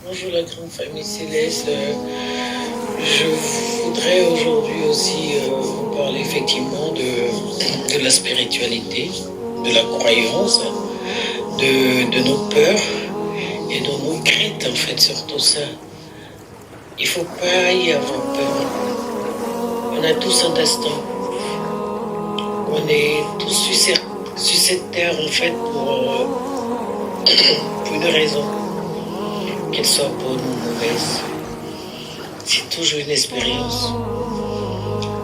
Bonjour la grande famille céleste. Je voudrais aujourd'hui aussi vous parler effectivement de la spiritualité, de la croyance, de nos peurs et de nos craintes en fait, surtout ça. Il ne faut pas y avoir peur. On a tous un destin. On est tous sur cette terre en fait pour une raison, qu'elle soit bonne ou mauvaise. C'est toujours une expérience.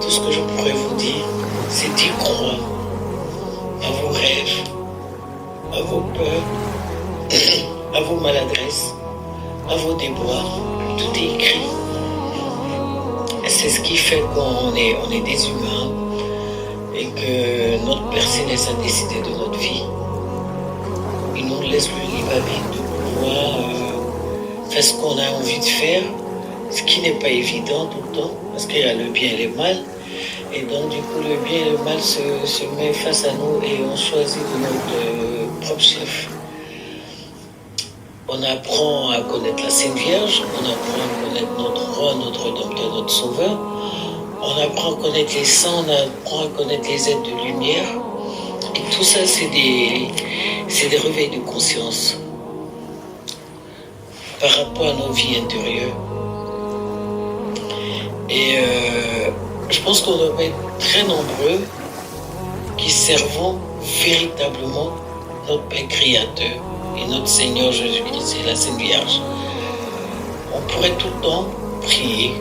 Tout ce que je pourrais vous dire, c'est d'y croire à vos rêves, à vos peurs, à vos maladresses, à vos déboires. Tout est écrit. Et c'est ce qui fait qu'on est des humains et que notre Père Céleste a décidé de notre vie. Il nous laisse le libre arbitre de pouvoir faire ce qu'on a envie de faire, ce qui n'est pas évident tout le temps, parce qu'il y a le bien et le mal. Et donc du coup le bien et le mal se met face à nous et on choisit de notre propre chef. On apprend à connaître la Sainte Vierge, on apprend à connaître notre roi, notre rédempteur, notre sauveur. On apprend à connaître les saints, on apprend à connaître les êtres de lumière. Et tout ça, c'est des réveils de conscience par rapport à nos vies intérieures. Et je pense qu'on doit être très nombreux qui servons véritablement notre Père Créateur et notre Seigneur Jésus-Christ et la Sainte Vierge. On pourrait tout le temps prier,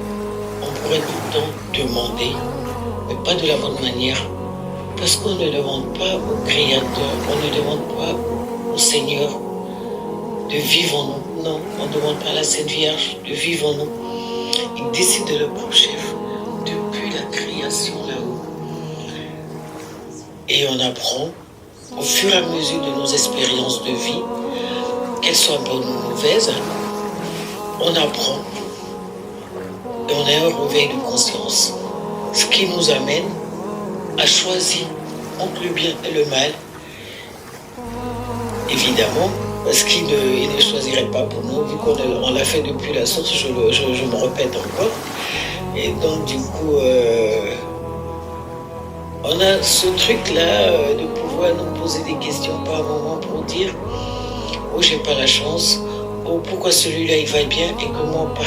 on pourrait tout le temps demander, mais pas de la bonne manière. Parce qu'on ne demande pas au Créateur, on ne demande pas au Seigneur de vivre en nous. Non, on ne demande pas à la Sainte Vierge de vivre en nous. Il décide de leur propre chef depuis la création là-haut. Et on apprend au fur et à mesure de nos expériences de vie, qu'elles soient bonnes ou mauvaises, on apprend et on a un réveil de conscience. Ce qui nous amène à choisir entre le bien et le mal. Évidemment, parce qu'il ne choisirait pas pour nous, vu qu'on l'a fait depuis la source, je me répète encore. Et donc du coup, on a ce truc-là de pouvoir nous poser des questions par moment pour dire « Oh, j'ai pas la chance », « Oh, pourquoi celui-là il va bien et que moi pas ?»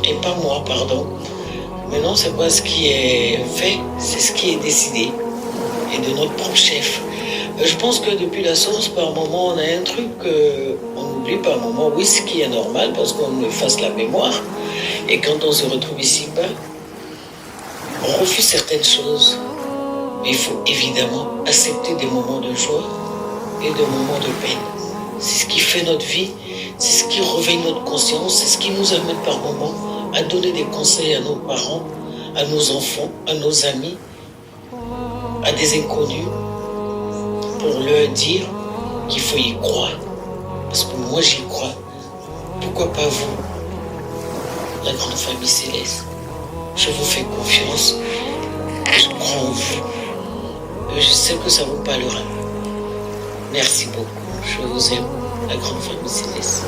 Et pas moi, pardon. Mais non, c'est pas ce qui est fait, c'est ce qui est décidé. Et de notre propre chef. Je pense que depuis la source, par moment, on a un truc qu'on oublie par moment. Oui, ce qui est normal, parce qu'on efface la mémoire. Et quand on se retrouve ici-bas, on refuse certaines choses. Mais il faut évidemment accepter des moments de joie et des moments de peine. C'est ce qui fait notre vie, c'est ce qui réveille notre conscience, c'est ce qui nous amène par moments à donner des conseils à nos parents, à nos enfants, à nos amis, à des inconnus, pour leur dire qu'il faut y croire. Parce que moi j'y crois. Pourquoi pas vous, la grande famille céleste? Je vous fais confiance. Je crois en vous. Je sais que ça vous parlera. Merci beaucoup. Je vous aime, la grande famille céleste.